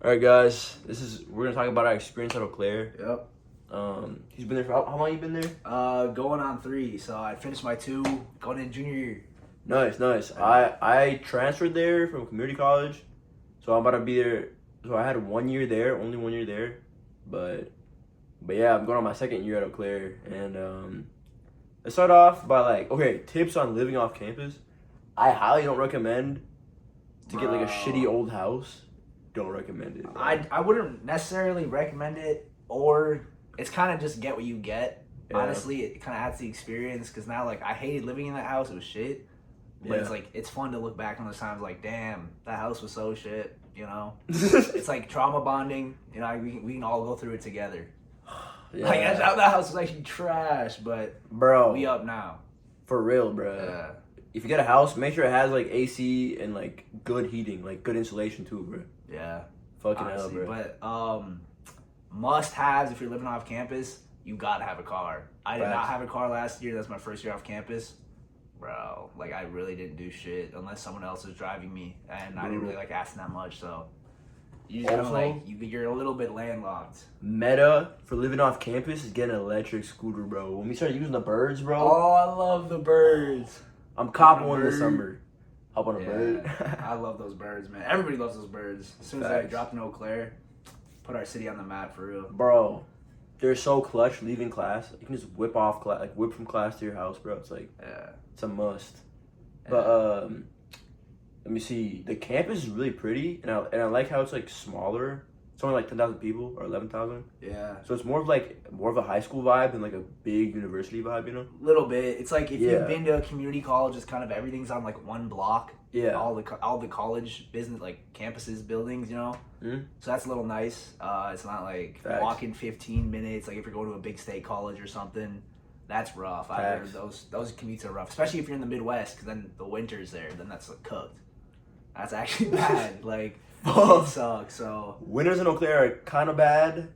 All right, guys. We're gonna talk about our experience at Eau Claire. Yep. He's been there for how long? You been there? Going on 3. So I finished my 2, going in junior year. Nice. I transferred there from community college, so I'm about to be there. So I had 1 year there, only 1 year there, but yeah, I'm going on my second year at Eau Claire, and let's start off by tips on living off campus. I highly don't recommend to get like a shitty old house. Don't recommend it. I wouldn't necessarily recommend it, or it's kind of just get what you get. Yeah. Honestly, it kind of adds the experience, because now I hated living in that house. It was shit. But Yeah. it's fun to look back on those times like, damn, that house was so shit, It's like trauma bonding, we can all go through it together. Yeah. Like, that house was actually trash, but Bro, we up now. for real, bro. Yeah. If you get a house, make sure it has like AC and like good heating, like good insulation too, bro. Yeah. Fucking Honestly, hell, bro. but must-haves if you're living off campus, you gotta have a car. I did not Facts. have a car last year. That's my first year off campus. Bro, I really didn't do shit unless someone else was driving me, and I didn't really like asking that much, so you just Also- gotta, you're a little bit landlocked. Meta for living off campus is getting an electric scooter, bro. When we started using the birds, bro, Oh, I love the birds. I'm copping on a one this bird. summer. Hop on a bird. I love those birds, man. Everybody loves those birds. As soon as I Facts. dropped in Eau Claire, put our city on the map for real. Bro, they're so clutch leaving class. You can just whip off class, like whip from class to your house, bro. It's like Yeah. it's a must. But let me see. The campus is really pretty, and I like how it's like smaller. It's only like 10,000 people or 11,000. Yeah. So it's more of a high school vibe than like a big university vibe, you know? Little bit. It's like if Yeah. you've been to a community college, it's kind of everything's on like one block. Yeah. All the college business campuses buildings, Mhm. So that's a little nice. It's not like Facts. walking 15 minutes. Like if you're going to a big state college or something, that's rough. I heard Facts. those commutes are rough, especially if you're in the Midwest, because then the winter's there. Then that's cooked. That's actually bad. It sucks. So Winters in Eau Claire are kind of bad.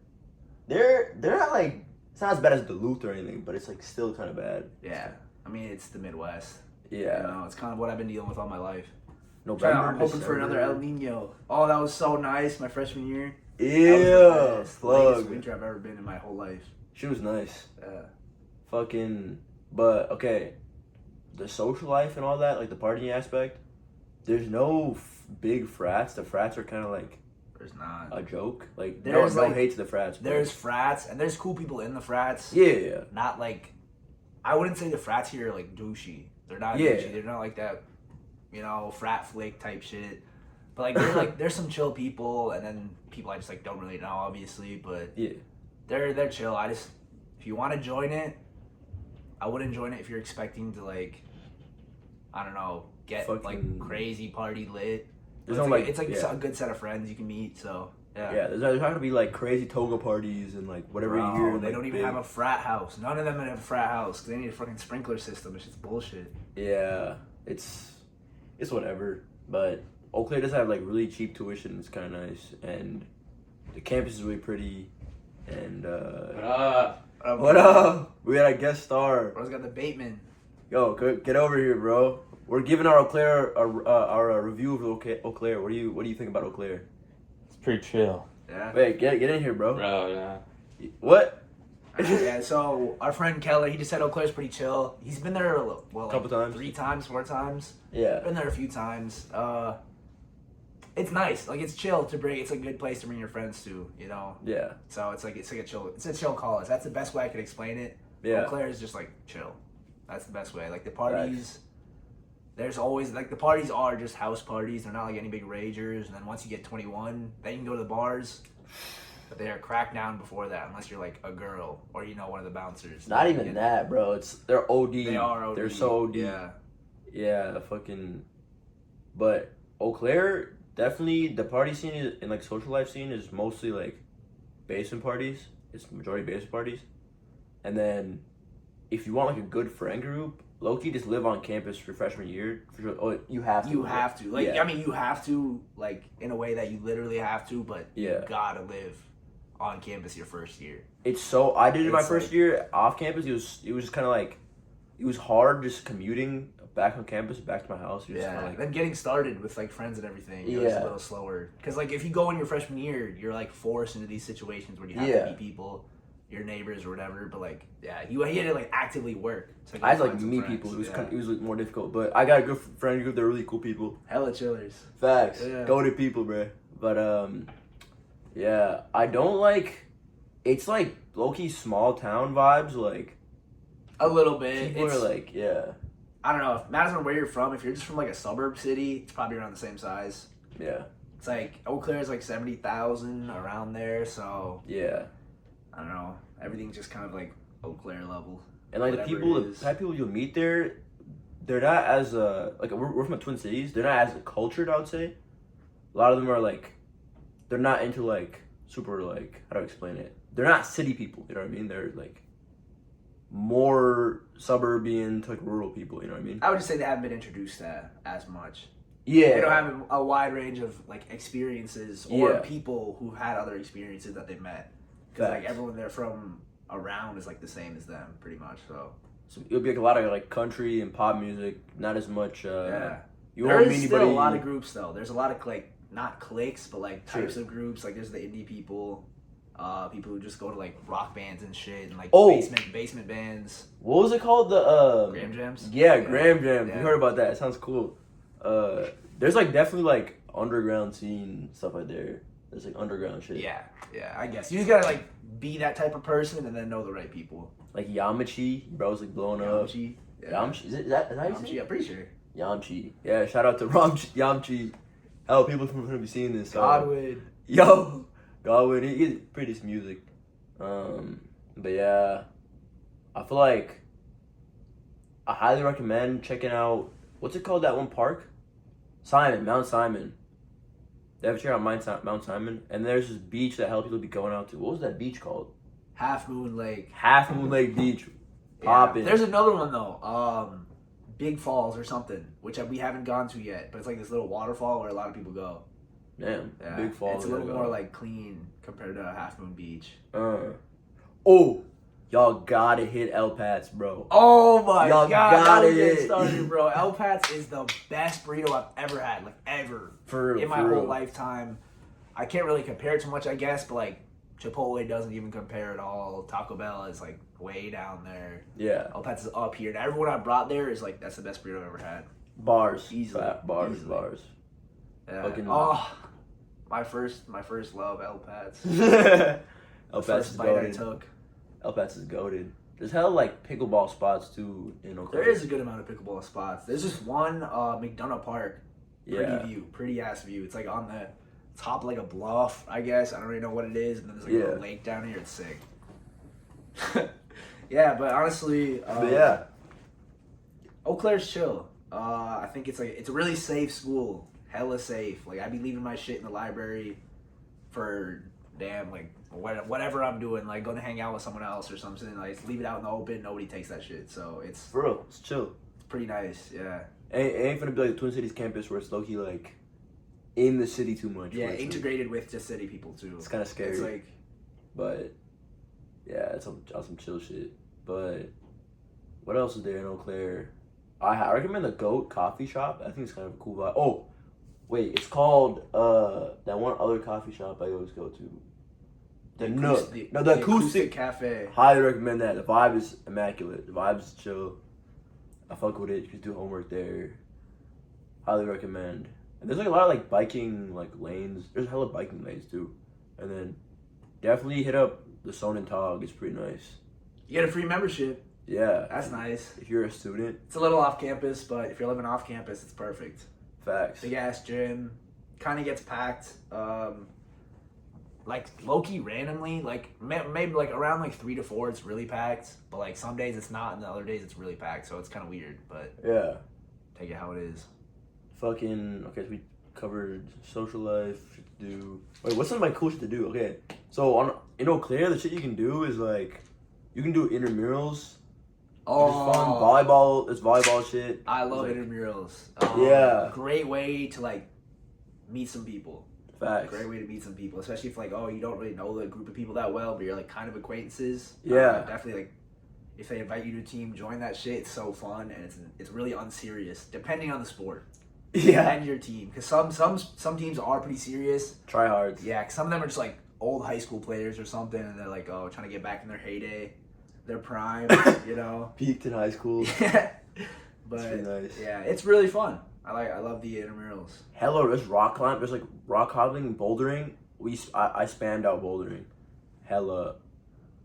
They're not like it's not as bad as Duluth or anything, but it's like still kind of bad. yeah, I mean it's the Midwest. Yeah. It's kind of what I've been dealing with all my life. November. I'm hoping for another El December. Nino. Oh, that was so nice my freshman year. That was Yeah, the best, latest plug. winter I've ever been in my whole life. She was nice. Yeah. Fucking, but okay, the social life and all that, like the partying aspect. There's no big frats. The frats are kind of like There's not. a joke. Like There's, no like- hate to the frats. But There's frats, and there's cool people in the frats. yeah. Not like, I wouldn't say the frats here are like douchey. They're not Yeah. douchey. They're not like that, frat flick type shit. But they're there's some chill people, and then people I just don't really know, obviously. But Yeah. they're chill. If you want to join it, I wouldn't join it if you're expecting to I don't know, get Fucking- crazy party lit. There's It's no it's yeah. a good set of friends you can meet. So yeah. Yeah, there's not gonna be like crazy toga parties and like whatever Bro, you hear. they don't even have a frat house. None of them have a frat house because they need a fucking sprinkler system. It's just bullshit. Yeah, it's whatever. But Eau Claire does have like really cheap tuition. It's kind of nice, and the campus is really pretty. And what up? We got a guest star. Bro's got the Bateman. Yo, get over here, bro. We're giving our Eau Claire our review of Eau Claire. What do you think about Eau Claire? It's pretty chill. Yeah. Wait, get in here, bro. Bro, yeah. What? Yeah. So our friend Keller, he just said Eau Claire's pretty chill. He's been there Couple times. 3 times, 4 times. Yeah. Been there a few times. It's nice. It's chill to bring. It's a good place to bring your friends to. Yeah. So it's like a chill college. That's the best way I could explain it. Yeah. Eau Claire is just chill. That's the best way. The parties, there's always the parties are just house parties. They're not any big ragers. And then once you get 21, then you can go to the bars. But they are cracked down before that, unless you're a girl or one of the bouncers. Not even that, bro. They're OD. They are OD. They're so OD. Yeah. Yeah, but Eau Claire, definitely the party scene and social life scene is mostly basement parties. It's majority basement parties. And then if you want a good friend group, low-key just live on campus for freshman year. For sure. Oh, you have to. You have to. Yeah. I mean, you have to, in a way that you literally have to, but Yeah. you gotta live on campus your first year. I did it my It's first year off campus. It was just kind of it was hard just commuting back on campus, back to my house. You're just Yeah, kind of like, then getting started with like friends and everything, you know, it's a little slower. Because like if you go in your freshman year, you're like forced into these situations where you have to meet people, your neighbors or whatever. But like, yeah, you had to like actively work. I had to like meet people. It was it was like, more difficult. But I got a good friend group. They're really cool people. Hella chillers. Facts. Yeah. Goated people, bro. But yeah, I don't like. It's like low key small town vibes. Like a little bit. People are like, yeah. I don't know. If matters on where you're from. If you're just from like a suburb city, it's probably around the same size. Yeah. It's like Eau Claire is like 70,000 around there. So yeah. I don't know. Everything's just kind of like Eau Claire level. And like the type of people you'll meet there, they're not as like we're from the Twin Cities. They're not as cultured, I would say. A lot of them are like, they're not into like super like, how do I explain it? They're not city people. You know what I mean? They're like more suburban to like rural people. You know what I mean? I would just say they haven't been introduced to as much. Yeah. They don't have a wide range of like experiences or people who had other experiences that they met. Because like everyone they're from around is like the same as them, pretty much. So it'll be like a lot of like country and pop music, not as much. Yeah, you there won't is meet still anybody. a lot of groups though. There's a lot of like not cliques, but like types of groups. Like there's the indie people, people who just go to like rock bands and shit, and like basement bands. What was it called? The Graham Jams. Yeah, Graham Jams. Yeah. You heard about that? It sounds cool. There's like definitely like underground scene stuff like there. There's like underground shit. Yeah, I guess you just gotta like be that type of person and then know the right people. Like Yamachi, bro's like blowing up. Yamchi, Yamchi, is that how you say Yamchi, it? I'm pretty sure. Yamchi, yeah. Shout out to Yamchi. Hell, people from gonna be seeing this. Godwin. Yo, Godwin, he's pretty music. But yeah, I feel like I highly recommend checking out what's it called, that one park? Mount Simon. They have to check out Mount Simon, and there's this beach that hell people be going out to. What was that beach called? Half Moon Lake. Half Moon Lake Beach. Yeah. Popping. There's another one though, Big Falls or something, which we haven't gone to yet, but it's like this little waterfall where a lot of people go. Damn, Yeah. Big Falls. It's a little more like clean compared to Half Moon Beach. Oh, y'all gotta hit El Pat's, bro. Oh my y'all god, gotta get hit started, bro. El Pat's is the best burrito I've ever had, like ever, in my whole lifetime. I can't really compare it to much, I guess, but like Chipotle doesn't even compare at all. Taco Bell is like way down there. Yeah. El Pat's is up here. And everyone I brought there is like, that's the best burrito I've ever had. Bars. Easily. Bars. Yeah. Fucking my first love, El Pat's. El Pat's first is bite I goated. took. El Pat's is goated. There's hella like pickleball spots too in Eau Claire. There is a good amount of pickleball spots. There's just one, McDonough Park. Pretty ass view. It's like on the top of like a bluff, I guess. I don't really know what it is. And then there's like a lake down here. It's sick. Yeah, but honestly, Eau Claire's chill. I think it's a really safe school. Hella safe. Like I'd be leaving my shit in the library for whatever I'm doing, like going to hang out with someone else or something. Like leave it out in the open. Nobody takes that shit. So it's for real. It's chill. It's pretty nice. Yeah. It ain't gonna be like the Twin Cities campus where it's low key like in the city too much. Yeah, integrated with just city people too. It's kind of scary. It's like, but yeah, it's some chill shit. But what else is there in Eau Claire? I recommend the Goat Coffee Shop. I think it's kind of a cool vibe. Oh, wait, it's called that one other coffee shop I always go to. The Acoustic Cafe. Highly recommend that. The vibe is immaculate. The vibe is chill. I fuck with it. You can do homework there. Highly recommend. And there's like a lot of like biking like lanes. There's hella biking lanes too. And then definitely hit up the Son & Tog. It's pretty nice. You get a free membership. Yeah. That's nice. If you're a student. It's a little off campus, but if you're living off campus, it's perfect. Facts. Big ass gym. Kind of gets packed. Like low-key randomly, like maybe like around like 3 to 4 it's really packed, but like some days it's not and the other days it's really packed, so it's kind of weird, but yeah, take it how it is. Fucking okay, so we covered social life, shit to do. Wait, what's some like cool shit to do? Okay, so in Eau Claire, the shit you can do is like you can do intramurals. It's fun. Volleyball. It's volleyball shit. I love like, intramurals. Yeah, great way to like meet some people. Facts. Great way to meet some people, especially if like you don't really know the group of people that well, but you're like kind of acquaintances. Yeah, definitely like if they invite you to a team, join that shit. It's so fun, and it's really unserious, depending on the sport Yeah. and your team. Because some teams are pretty serious. Try hard. Yeah, 'cause some of them are just like old high school players or something, and they're like, oh, trying to get back in their heyday, their prime, you know. Peaked in high school. But It's really nice. yeah, it's really fun. I love the intramurals. Hello, there's rock climb. There's like rock hobbling and bouldering. I spanned out bouldering. Hella.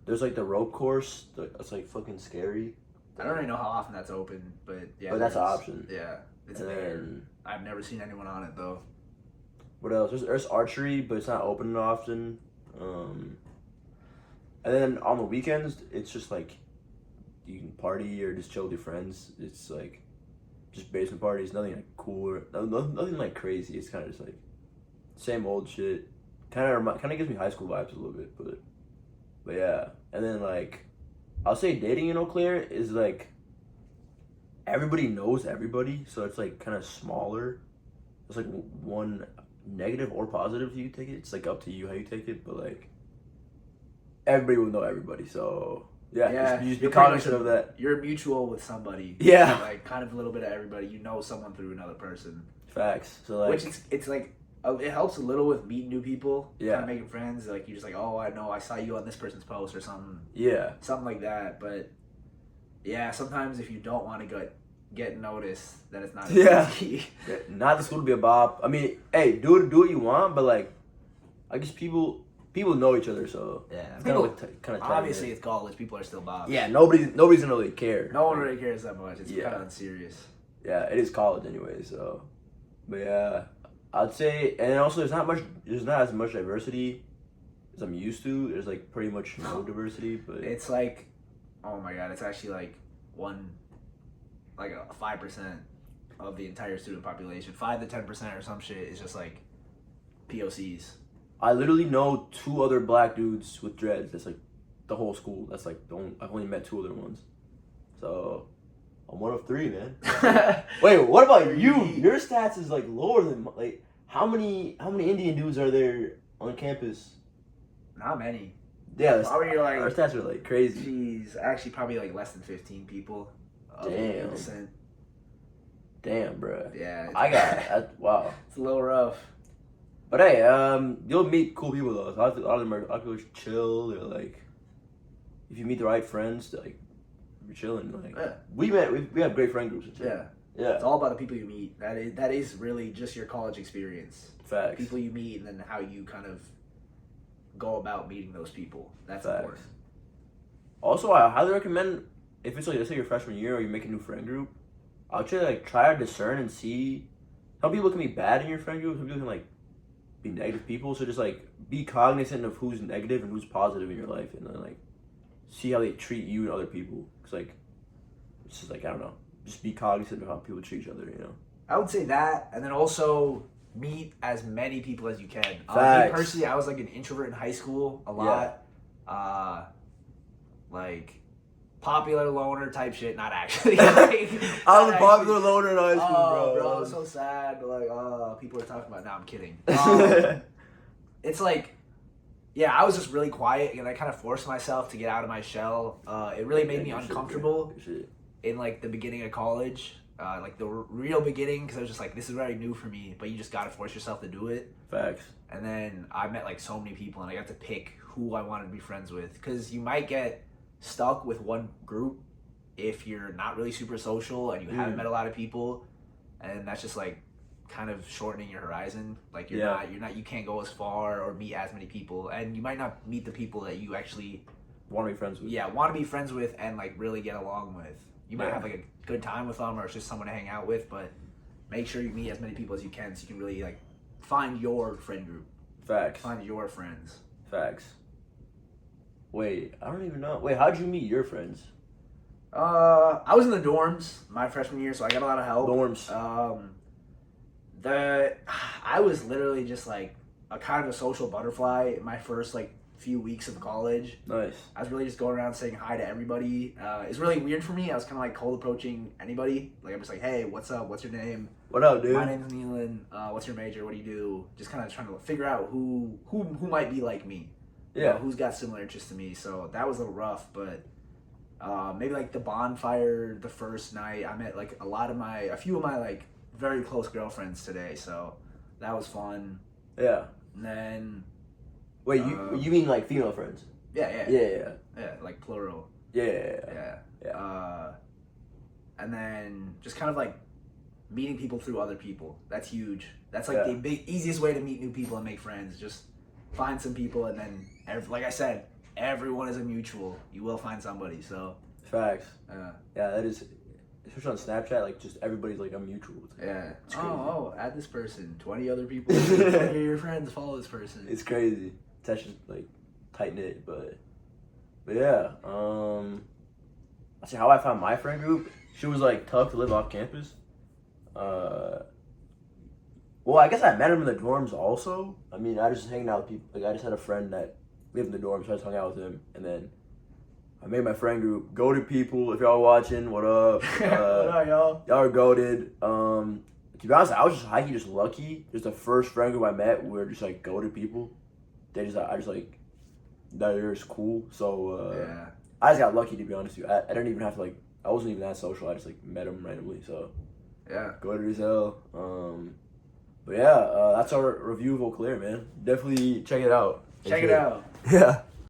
There's like the rope course. That's like fucking scary. I don't really know how often that's open, but yeah. But that's an there's- option. Yeah, it's And there. then I've never seen anyone on it though. what else? There's archery, but it's not open often. And then on the weekends, it's just like you can party or just chill with your friends. It's like just basement parties, nothing like cool or nothing like crazy. It's kind of just like same old shit. Kind of gives me high school vibes a little bit, but yeah. And then like I'll say dating in Eau Claire is like everybody knows everybody, so it's like kind of smaller. It's like one negative or positive you take it. It's like up to you how you take it, but like everybody will know everybody. So yeah, just be you're cognizant pretty of much- that. You're mutual with somebody. Yeah. Like kind of a little bit of everybody. You know someone through another person. Facts. So like, Which it's like it helps a little with meeting new people. Yeah. Kind of making friends. Like you're just like, oh, I know I saw you on this person's post or something. yeah, Something like that. But yeah, sometimes if you don't want to get noticed, that it's not Yeah. easy. not the school to be a bop. I mean, hey, do what you want, but like, I guess people know each other, so Yeah. it's People, kind of obviously it's college. People are still bobs. yeah. Nobody's gonna really care. No one really cares that much. It's Yeah. kind of unserious. Yeah, it is college anyway, so. But yeah, I'd say, and also there's not as much diversity as I'm used to. There's like pretty much no diversity, but It's like, oh my god, it's actually like 5% of the entire student population. 5 to 10% or some shit is just like POCs. I literally know 2 other black dudes with dreads. That's like the whole school. That's like I've only met 2 other ones. So I'm one of 3, man. Wait, what about you? Your stats is like lower than like how many Indian dudes are there on campus? Not many. Yeah, Probably like, our stats are like crazy. geez, actually probably like less than 15 people. Of Damn. innocent. Damn, bro. Yeah. Wow. It's a little rough. But hey, you'll meet cool people though. A lot of them are chill. They're like, if you meet the right friends, like you're chilling. Like Yeah. we have great friend groups. And shit. Yeah. Yeah. It's all about the people you meet. That is really just your college experience. Facts. People you meet and then how you kind of go about meeting those people. That's Facts. important. Also, I highly recommend if it's like let's say your freshman year or you make a new friend group, I'll try to discern and see. Some people can be bad in your friend group. Some people can like be negative people. So just like be cognizant of who's negative and who's positive in your life, and then like see how they treat you and other people. Cause like it's just like I don't know. Just be cognizant of how people treat each other. You know. I would say that, and then also meet as many people as you can. Me Facts. personally, I was like an introvert in high school a lot. Like popular loner type shit. Not actually. Like, I was not a popular actually. loner in high school, Oh, bro. bro, it's so sad. But like, people are talking about. Now I'm kidding. It's like, yeah, I was just really quiet, and I kind of forced myself to get out of my shell. It really made me Good shit, uncomfortable good shit. in like the beginning of college, like the real beginning, because I was just like, this is very new for me, but you just gotta force yourself to do it. Facts. And then I met like so many people, and I got to pick who I wanted to be friends with, because you might get stuck with one group if you're not really super social and you haven't met a lot of people, and that's just like kind of shortening your horizon. Like you can't go as far or meet as many people, and you might not meet the people that you actually Want to be friends with. want to be friends with and like really get along with. You might have like a good time with them, or it's just someone to hang out with, but make sure you meet as many people as you can so you can really like find your friend group, Facts. find your friends. Facts. Wait, I don't even know. Wait, how'd you meet your friends? I was in the dorms my freshman year, so I got a lot of help. Dorms. I was literally just like a kind of a social butterfly in my first like few weeks of college. Nice. I was really just going around saying hi to everybody. It's really weird for me. I was kind of like cold approaching anybody. Like I'm just like, hey, what's up? What's your name? What up, dude? My name's Neelan. What's your major? What do you do? Just kind of trying to figure out who might be like me. You know, Yeah. who's got similar interests to me. So that was a little rough, but Maybe like the bonfire the first night. I met like a few of my like very close girlfriends today, so that was fun. Yeah. And then Wait, you mean like female friends? yeah, like plural. Yeah. And then just kind of like meeting people through other people. That's huge. That's like the easiest way to meet new people and make friends. Just find some people, and then like I said, everyone is a mutual. You will find somebody. So Facts. Yeah, that is. Especially on Snapchat, like just everybody's like a mutual. yeah. It's crazy. Add this person. 20 other people. 20 of your friends follow this person. It's crazy. It's actually like tight knit, but yeah. I see how I found my friend group. She was like tough to live off campus. Well, I guess I met him in the dorms also. I mean, I just hanging out with people. Like I just had a friend that lived in the dorms, so I just hung out with him, and then I made my friend group. Goated people, if y'all watching, what up? What up, y'all? Y'all are goated. To be honest, I was just hiking, just lucky. Just the first friend group I met, we were just like goated people. I just like, they're just cool. So I just got lucky, to be honest with you. I didn't even have to like, I wasn't even that social. I just like met them randomly. So Yeah. goated as hell. But yeah, that's our review of Eau Claire, man. Definitely check it out. Check it out. Yeah.